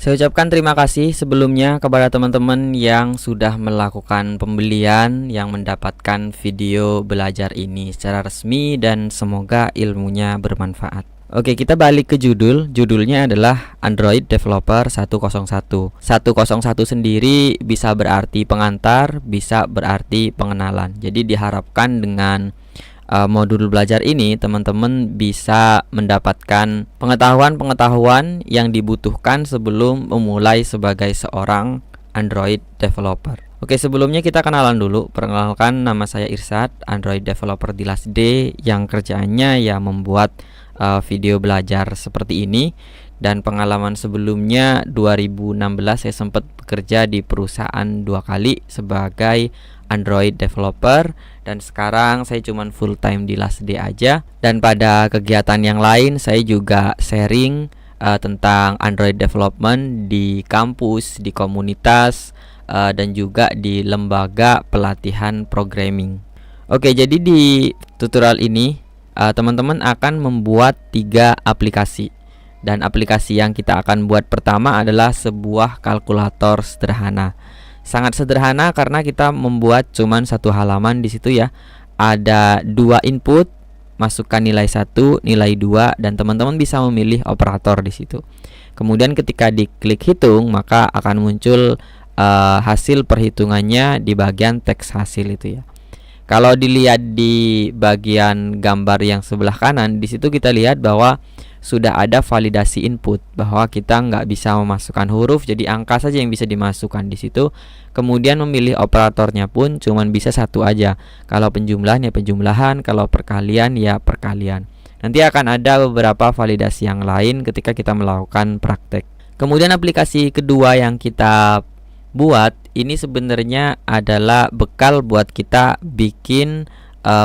Saya ucapkan terima kasih sebelumnya kepada teman-teman yang sudah melakukan pembelian, yang mendapatkan video belajar ini secara resmi, dan semoga ilmunya bermanfaat. Oke, kita balik ke judul. Judulnya adalah Android Developer 101. 101 sendiri bisa berarti pengantar, bisa berarti pengenalan. Jadi diharapkan dengan modul belajar ini teman-teman bisa mendapatkan pengetahuan-pengetahuan yang dibutuhkan sebelum memulai sebagai seorang Android developer. Oke, sebelumnya kita kenalan dulu. Perkenalkan, nama saya Irsad, Android developer di LASD yang kerjaannya ya membuat video belajar seperti ini. Dan pengalaman sebelumnya 2016 saya sempat bekerja di perusahaan 2 kali sebagai Android developer, dan sekarang saya cuman full time di LASD aja. Dan pada kegiatan yang lain saya juga sharing tentang Android development di kampus, di komunitas, dan juga di lembaga pelatihan programming. Oke, jadi di tutorial ini teman-teman akan membuat 3 aplikasi. Dan aplikasi yang kita akan buat pertama adalah sebuah kalkulator sederhana. Sangat sederhana karena kita membuat cuman 1 halaman di situ ya. Ada 2 input, masukkan nilai 1, nilai 2, dan teman-teman bisa memilih operator di situ. Kemudian ketika diklik hitung, maka akan muncul hasil perhitungannya di bagian teks hasil itu ya. Kalau dilihat di bagian gambar yang sebelah kanan, di situ kita lihat bahwa sudah ada validasi input, bahwa kita nggak bisa memasukkan huruf, jadi angka saja yang bisa dimasukkan di situ. Kemudian memilih operatornya pun cuman bisa 1 aja. Kalau penjumlahan ya penjumlahan, kalau perkalian ya perkalian. Nanti akan ada beberapa validasi yang lain ketika kita melakukan praktek. Kemudian aplikasi kedua yang kita buat ini sebenarnya adalah bekal buat kita bikin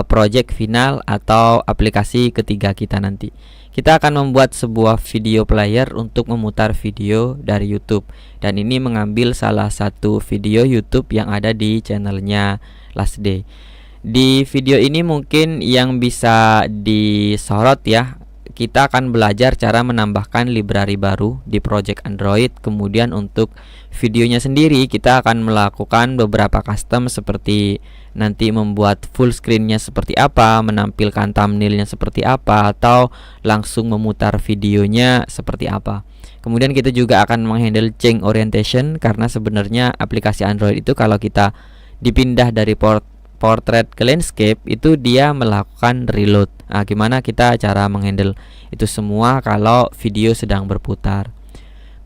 project final atau aplikasi ketiga kita nanti. Kita akan membuat sebuah video player untuk memutar video dari YouTube, dan ini mengambil salah satu video YouTube yang ada di channelnya LASD. Di video ini mungkin yang bisa disorot ya, kita akan belajar cara menambahkan library baru di project Android. Kemudian untuk videonya sendiri kita akan melakukan beberapa custom, seperti nanti membuat full screennya seperti apa, menampilkan thumbnailnya seperti apa, atau langsung memutar videonya seperti apa. Kemudian kita juga akan menghandle change orientation, karena sebenarnya aplikasi Android itu kalau kita dipindah dari portrait ke landscape itu dia melakukan reload. Nah, gimana kita cara menghandle itu semua kalau video sedang berputar.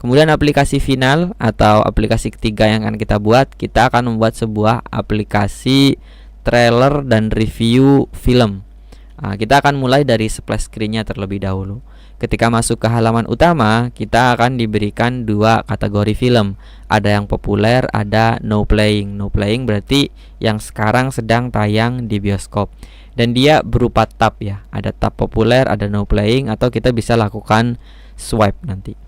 Kemudian aplikasi final atau aplikasi ketiga yang akan kita buat, kita akan membuat sebuah aplikasi trailer dan review film. Nah, kita akan mulai dari splash screen-nya terlebih dahulu. Ketika masuk ke halaman utama, kita akan diberikan 2 kategori film. Ada yang populer, ada no playing. No playing berarti yang sekarang sedang tayang di bioskop. Dan dia berupa tab ya. Ada tab populer, ada no playing, atau kita bisa lakukan swipe nanti.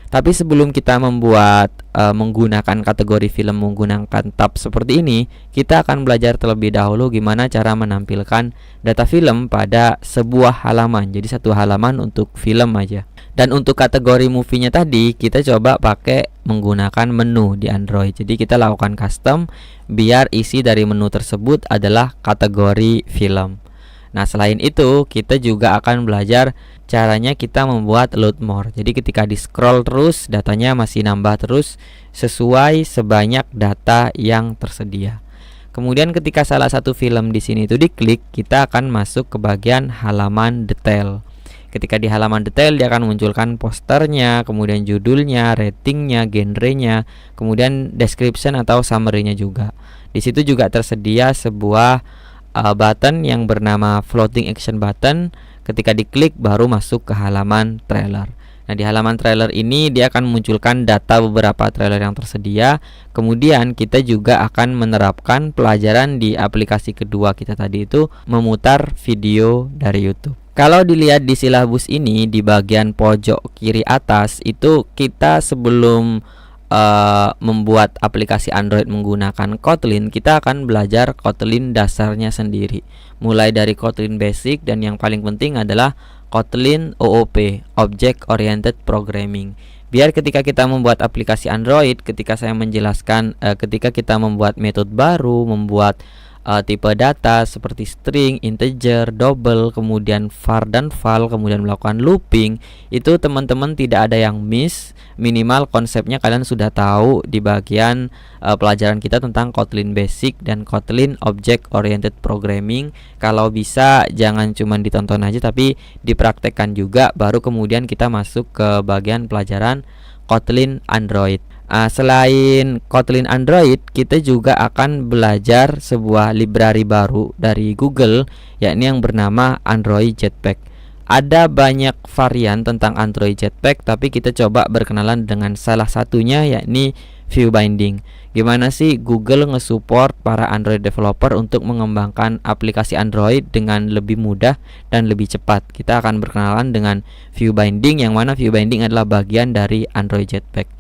Tapi sebelum kita membuat menggunakan kategori film menggunakan tab seperti ini, kita akan belajar terlebih dahulu gimana cara menampilkan data film pada sebuah halaman. Jadi 1 halaman untuk film aja. Dan untuk kategori movie-nya tadi, kita coba pakai menggunakan menu di Android. Jadi kita lakukan custom biar isi dari menu tersebut adalah kategori film. Nah, selain itu kita juga akan belajar caranya kita membuat load more. Jadi ketika di scroll terus, datanya masih nambah terus sesuai sebanyak data yang tersedia. Kemudian ketika salah satu film di sini itu diklik, kita akan masuk ke bagian halaman detail. Ketika di halaman detail, dia akan munculkan posternya, kemudian judulnya, ratingnya, genrenya, kemudian description atau summary-nya juga. Di situ juga tersedia sebuah button yang bernama floating action button. Ketika diklik baru masuk ke halaman trailer. Nah, di halaman trailer ini dia akan memunculkan data beberapa trailer yang tersedia. Kemudian kita juga akan menerapkan pelajaran di aplikasi kedua kita tadi itu, memutar video dari YouTube. Kalau dilihat di silabus ini di bagian pojok kiri atas itu, kita sebelum membuat aplikasi Android menggunakan Kotlin, kita akan belajar Kotlin dasarnya sendiri, mulai dari Kotlin basic, dan yang paling penting adalah Kotlin OOP, Object Oriented Programming. Biar ketika kita membuat aplikasi Android, ketika saya menjelaskan, ketika kita membuat metode baru, membuat tipe data seperti string, integer, double, kemudian var dan val, kemudian melakukan looping, itu teman-teman tidak ada yang miss. Minimal konsepnya kalian sudah tahu di bagian pelajaran kita tentang Kotlin Basic dan Kotlin Object Oriented Programming. Kalau bisa jangan cuma ditonton aja tapi dipraktekkan juga, baru kemudian kita masuk ke bagian pelajaran Kotlin Android. Selain Kotlin Android, kita juga akan belajar sebuah library baru dari Google, yakni yang bernama Android Jetpack. Ada banyak varian tentang Android Jetpack, tapi kita coba berkenalan dengan salah satunya, yakni View Binding. Gimana sih Google nge-support para Android developer untuk mengembangkan aplikasi Android dengan lebih mudah dan lebih cepat. Kita akan berkenalan dengan View Binding, yang mana View Binding adalah bagian dari Android Jetpack.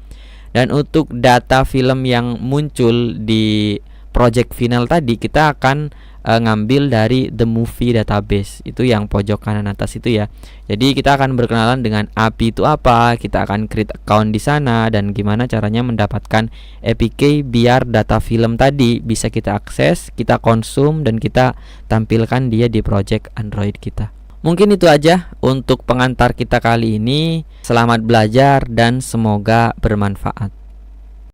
Dan untuk data film yang muncul di project final tadi, kita akan ngambil dari The Movie Database, itu yang pojok kanan atas itu ya. Jadi kita akan berkenalan dengan API itu apa, kita akan create account di sana, dan gimana caranya mendapatkan APK biar data film tadi bisa kita akses, kita konsum, dan kita tampilkan dia di project Android kita. Mungkin itu aja untuk pengantar kita kali ini. Selamat belajar dan semoga bermanfaat.